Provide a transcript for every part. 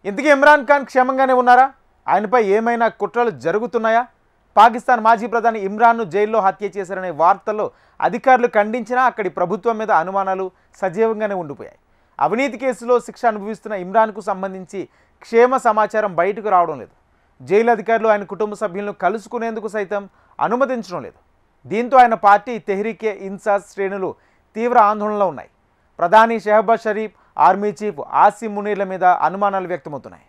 ఇంతకీ ఇమ్రాన్ ఖాన్ క్షేమంగానే ఉన్నారా? ఆయనపై ఏమైనా కుట్రలు జరుగుతున్నాయా? పాకిస్తాన్ మాజీ ప్రధాని ఇమ్రాన్ను జైల్లో హత్య చేశారనే వార్తల్లో అధికారులు ఖండించినా అక్కడి ప్రభుత్వం మీద అనుమానాలు సజీవంగానే ఉండిపోయాయి. అవినీతి కేసులో శిక్ష అనుభవిస్తున్న ఇమ్రాన్కు సంబంధించి క్షేమ సమాచారం బయటకు రావడం లేదు. జైలు అధికారులు ఆయన కుటుంబ సభ్యులను కలుసుకునేందుకు సైతం అనుమతించడం లేదు. దీంతో ఆయన పార్టీ తెహ్రీకే ఇన్సాఫ్ శ్రేణులు తీవ్ర ఆందోళనలో ఉన్నాయి. ప్రధాని షెహబాజ్ షరీఫ్, ఆర్మీ చీఫ్ ఆసిమ్ మునీర్ల మీద అనుమానాలు వ్యక్తమవుతున్నాయి.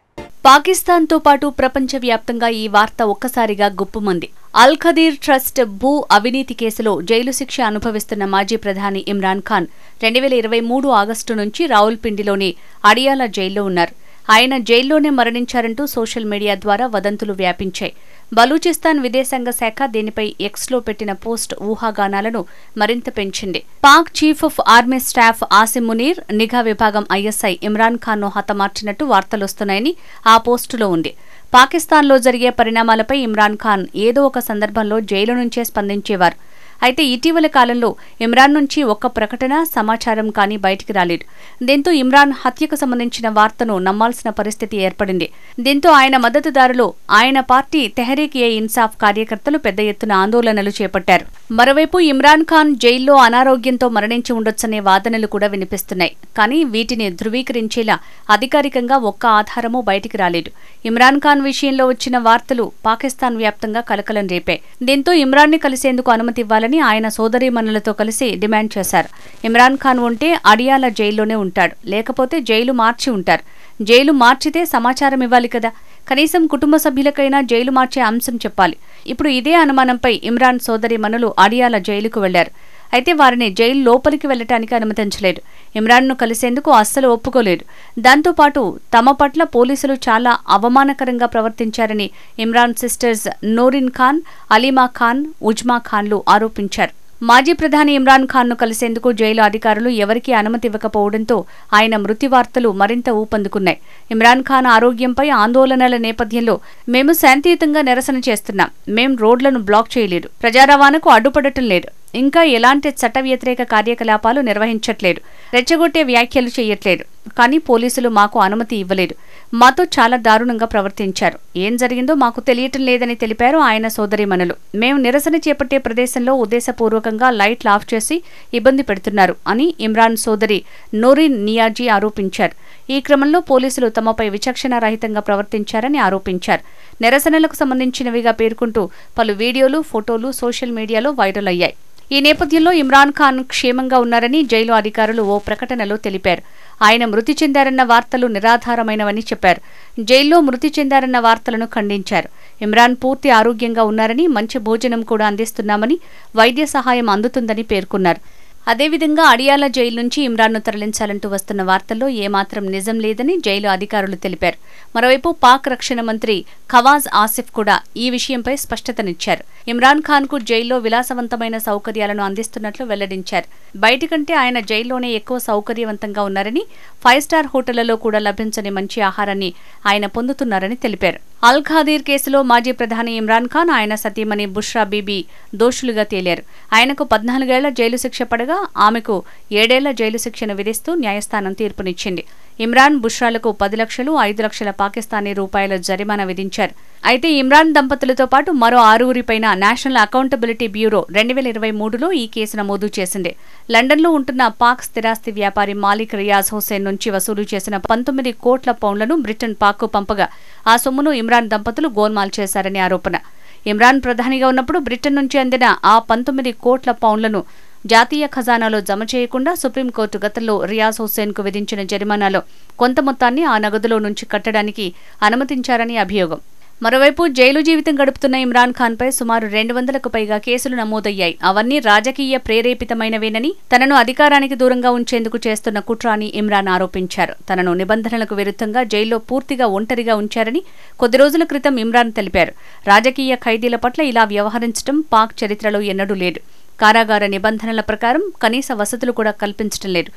పాకిస్తాన్తో పాటు ప్రపంచవ్యాప్తంగా ఈ వార్త ఒక్కసారిగా గుప్పుమంది. అల్ ఖదీర్ ట్రస్ట్ భూ అవినీతి కేసులో జైలు శిక్ష అనుభవిస్తున్న మాజీ ప్రధాని ఇమ్రాన్ ఖాన్ 2023 ఆగస్టు నుంచి రావుల్పిండిలోని అడియాలా జైల్లో ఉన్నారు. ఆయన జైల్లోనే మరణించారంటూ సోషల్ మీడియా ద్వారా వదంతులు వ్యాపించాయి. బలూచిస్తాన్ విదేశాంగ శాఖ దీనిపై ఎక్స్లో పెట్టిన పోస్ట్ ఊహాగానాలను మరింత పెంచింది. Pak chief of army staff Asim Munir, నిఘా విభాగం ఐఎస్ఐ ఇమ్రాన్ ఖాన్ను హతమార్చినట్టు వార్తలొస్తున్నాయని ఆ పోస్టులో ఉంది. పాకిస్తాన్లో జరిగే పరిణామాలపై ఇమ్రాన్ ఖాన్ ఏదో ఒక సందర్భంలో జైలు నుంచే స్పందించేవారు. అయితే ఇటీవల కాలంలో ఇమ్రాన్ నుంచి ఒక్క ప్రకటన, సమాచారం కానీ బయటికి రాలేదు. దీంతో ఇమ్రాన్ హత్యకు సంబంధించిన వార్తను నమ్మాల్సిన పరిస్థితి ఏర్పడింది. దీంతో ఆయన మద్దతుదారులు, ఆయన పార్టీ తెహ్రీక్-ఏ-ఇన్సాఫ్ కార్యకర్తలు పెద్ద ఎత్తున ఆందోళనలు చేపట్టారు. మరోవైపు ఇమ్రాన్ ఖాన్ జైల్లో అనారోగ్యంతో మరణించి ఉండొచ్చనే వాదనలు కూడా వినిపిస్తున్నాయి. కానీ వీటిని ధృవీకరించేలా అధికారికంగా ఒక్క ఆధారమూ బయటికి రాలేదు. ఇమ్రాన్ ఖాన్ విషయంలో వచ్చిన వార్తలు పాకిస్తాన్ వ్యాప్తంగా కలకలం రేపాయి. దీంతో ఇమ్రాన్ని కలిసేందుకు అనుమతి ఇవ్వాలని ఆయన సోదరీమణులతో కలిసి డిమాండ్ చేశారు. ఇమ్రాన్ ఖాన్ ఉంటే అడియాలా జైల్లోనే ఉంటాడు, లేకపోతే జైలు మార్చి ఉంటారు. జైలు మార్చితే సమాచారం ఇవ్వాలి కదా, కనీసం కుటుంబ సభ్యులకైనా జైలు మార్చే అంశం చెప్పాలి. ఇప్పుడు ఇదే అనుమానంపై ఇమ్రాన్ సోదరీమణులు అడియాలా జైలుకు వెళ్లారు. అయితే వారిని జైలు లోపలికి వెళ్లటానికి అనుమతించలేదు. ఇమ్రాన్ను కలిసేందుకు అస్సలు ఒప్పుకోలేదు. దాంతోపాటు తమ పట్ల పోలీసులు చాలా అవమానకరంగా ప్రవర్తించారని ఇమ్రాన్ సిస్టర్స్ నూరిన్ ఖాన్, అలీమా ఖాన్, ఉజ్మా ఖాన్లు ఆరోపించారు. మాజీ ప్రధాని ఇమ్రాన్ ఖాన్ను కలిసేందుకు జైలు అధికారులు ఎవరికీ అనుమతి ఇవ్వకపోవడంతో ఆయన మృతి వార్తలు మరింత ఊపందుకున్నాయి. ఇమ్రాన్ ఖాన్ ఆరోగ్యంపై ఆందోళనల నేపథ్యంలో మేము శాంతియుతంగా నిరసన చేస్తున్నాం, మేం రోడ్లను బ్లాక్ చేయలేదు, ప్రజా రవాణాకు అడ్డుపడటం లేదు, ఇంకా ఎలాంటి చట్ట వ్యతిరేక కార్యకలాపాలు నిర్వహించట్లేదు, రెచ్చగొట్టే వ్యాఖ్యలు చేయట్లేదు. కానీ పోలీసులు మాకు అనుమతి ఇవ్వలేదు, మాతో చాలా దారుణంగా ప్రవర్తించారు. ఏం జరిగిందో మాకు తెలియటం లేదని తెలిపారు ఆయన సోదరీమణులు. మేము నిరసన చేపట్టే ప్రదేశంలో ఉద్దేశపూర్వకంగా లైట్లు ఆఫ్ చేసి ఇబ్బంది పెడుతున్నారు అని ఇమ్రాన్ సోదరి నూరిన్ నియాజీ ఆరోపించారు. ఈ క్రమంలో పోలీసులు తమపై విచక్షణారహితంగా ప్రవర్తించారని ఆరోపించారు. నిరసనలకు సంబంధించినవిగా పేర్కొంటూ పలు వీడియోలు, ఫోటోలు సోషల్ మీడియాలో వైరల్ అయ్యాయి. ఈ నేపథ్యంలో ఇమ్రాన్ ఖాన్ క్షేమంగా ఉన్నారని జైలు అధికారులు ఓ ప్రకటనలో తెలిపారు. ఆయన మృతి చెందారన్న వార్తలు నిరాధారమైనవని చెప్పారు. జైల్లో మృతి చెందారన్న వార్తలను ఖండించారు. ఇమ్రాన్ పూర్తి ఆరోగ్యంగా ఉన్నారని, మంచి భోజనం కూడా అందిస్తున్నామని, వైద్య సహాయం అందుతుందని పేర్కొన్నారు. అదేవిధంగా అడియాలా జైలు నుంచి ఇమ్రాన్ను తరలించాలంటూ వస్తున్న వార్తల్లో ఏమాత్రం నిజం లేదని జైలు అధికారులు తెలిపారు. మరోవైపు పాక్ రక్షణ మంత్రి ఖవాజ్ ఆసిఫ్ కూడా ఈ విషయంపై స్పష్టతనిచ్చారు. ఇమ్రాన్ ఖాన్కు జైల్లో విలాసవంతమైన సౌకర్యాలను అందిస్తున్నట్లు వెల్లడించారు. బయటి కంటే ఆయన జైల్లోనే ఎక్కువ సౌకర్యవంతంగా ఉన్నారని, 5 స్టార్ హోటళ్లలో కూడా లభించని మంచి ఆహారాన్ని ఆయన పొందుతున్నారని తెలిపారు. అల్ ఖదీర్ కేసులో మాజీ ప్రధాని ఇమ్రాన్ ఖాన్, ఆయన సతీమణి బుష్రా బీబీ దోషులుగా తేలారు. ఆయనకు 14 ఏళ్ల జైలు శిక్ష పడగా ఆమెకు 7 ఏళ్ల జైలు శిక్షను విధిస్తూ న్యాయస్థానం తీర్పునిచ్చింది. ఇమ్రాన్, బుష్రాలకు 10 లక్షలు, 5 లక్షల పాకిస్తానీ రూపాయల జరిమానా విధించారు. అయితే ఇమ్రాన్ దంపతులతో పాటు మరో 6గురిపైన నేషనల్ అకౌంటబిలిటీ బ్యూరో 2023లో ఈ కేసు నమోదు చేసింది. లండన్లో ఉంటున్న పాక్ స్థిరాస్తి వ్యాపారి మాలిక్ రియాజ్ హుసేన్ నుంచి వసూలు చేసిన 19 కోట్ల పౌండ్లను బ్రిటన్ పాక్కు పంపగా ఆ సొమ్మును ఇమ్రాన్ దంపతులు గోల్మాల్ చేశారని ఆరోపణ. ఇమ్రాన్ ప్రధానిగా ఉన్నప్పుడు బ్రిటన్ నుంచి అందిన ఆ 19 కోట్ల పౌండ్లను జాతీయ ఖజానాలో జమ చేయకుండా సుప్రీంకోర్టు గతంలో రియాజ్ హుస్సేన్కు విధించిన జరిమానాలో కొంత మొత్తాన్ని ఆ నగదులో నుంచి కట్టడానికి అనుమతించారని అభియోగం. మరోవైపు జైలు జీవితం గడుపుతున్న ఇమ్రాన్ ఖాన్పై సుమారు 200కు పైగా కేసులు నమోదయ్యాయి. అవన్నీ రాజకీయ ప్రేరేపితమైనవేనని, తనను అధికారానికి దూరంగా ఉంచేందుకు చేస్తున్న కుట్ర అని ఇమ్రాన్ ఆరోపించారు. తనను నిబంధనలకు విరుద్ధంగా జైల్లో పూర్తిగా ఒంటరిగా ఉంచారని కొద్ది రోజుల క్రితం ఇమ్రాన్ తెలిపారు. రాజకీయ ఖైదీల పట్ల ఇలా వ్యవహరించడం పాక్ చరిత్రలో ఎన్నడూ లేదు. కారాగార నిబంధనల ప్రకారం కనీస వసతులు కూడా కల్పించడం లేదు.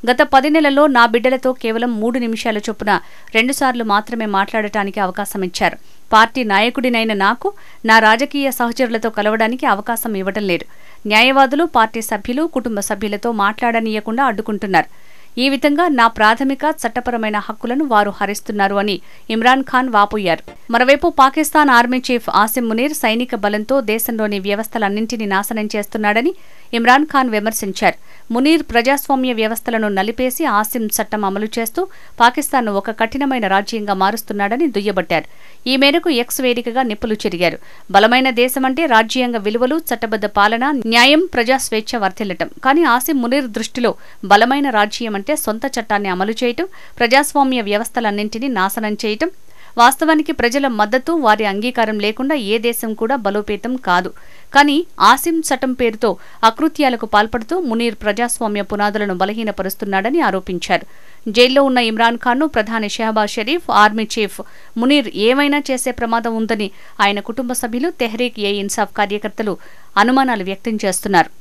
గత 10 నెలల్లో నా బిడ్డలతో కేవలం 3 నిమిషాల చొప్పున 2 సార్లు మాత్రమే మాట్లాడటానికి అవకాశం ఇచ్చారు. పార్టీ నాయకుడినైన నాకు నా రాజకీయ సహచరులతో కలవడానికి అవకాశం ఇవ్వడం లేదు. న్యాయవాదులు, పార్టీ సభ్యులు, కుటుంబ సభ్యులతో మాట్లాడనీయకుండా అడ్డుకుంటున్నారు. ఈ విధంగా నా ప్రాథమిక చట్టపరమైన హక్కులను వారు హరిస్తున్నారు అని ఇమ్రాన్ ఖాన్ వాపోయారు. మరోవైపు పాకిస్తాన్ ఆర్మీ చీఫ్ ఆసిమ్ మునీర్ సైనిక బలంతో దేశంలోని వ్యవస్థలన్నింటినీ నాశనం చేస్తున్నాడని ఇమ్రాన్ ఖాన్ విమర్శించారు. మునీర్ ప్రజాస్వామ్య వ్యవస్థలను నలిపేసి ఆసిమ్ చట్టం అమలు చేస్తూ పాకిస్తాన్ను ఒక కఠినమైన రాజ్యంగా మారుస్తున్నాడని దుయ్యబట్టారు. ఈ మేరకు ఎక్స్ వేదికగా నిప్పులు చెరిగారు. బలమైన దేశమంటే రాజ్యాంగ విలువలు, చట్టబద్ధ పాలన, న్యాయం, ప్రజా స్వేచ్ఛ వర్ధిల్లటం. కానీ ఆసిమ్ మునీర్ దృష్టిలో బలమైన రాజ్యం అంటే సొంత చట్టాన్ని అమలు చేయటం, ప్రజాస్వామ్య వ్యవస్థలన్నింటినీ నాశనం చేయటం. వాస్తవానికి ప్రజల మద్దతు, వారి అంగీకారం లేకుండా ఏ దేశం కూడా బలోపేతం కాదు. కానీ ఆసిమ్ చట్టం పేరుతో అకృత్యాలకు పాల్పడుతూ మునీర్ ప్రజాస్వామ్య పునాదులను బలహీనపరుస్తున్నాడని ఆరోపించారు. జైల్లో ఉన్న ఇమ్రాన్ ఖాన్ను ప్రధాని షెహబాజ్ షరీఫ్, ఆర్మీ చీఫ్ మునీర్ ఏమైనా చేసే ప్రమాదం ఉందని ఆయన కుటుంబ సభ్యులు, తెహ్రీక్ ఏ ఇన్సాఫ్ కార్యకర్తలు అనుమానాలు వ్యక్తం చేస్తున్నారు.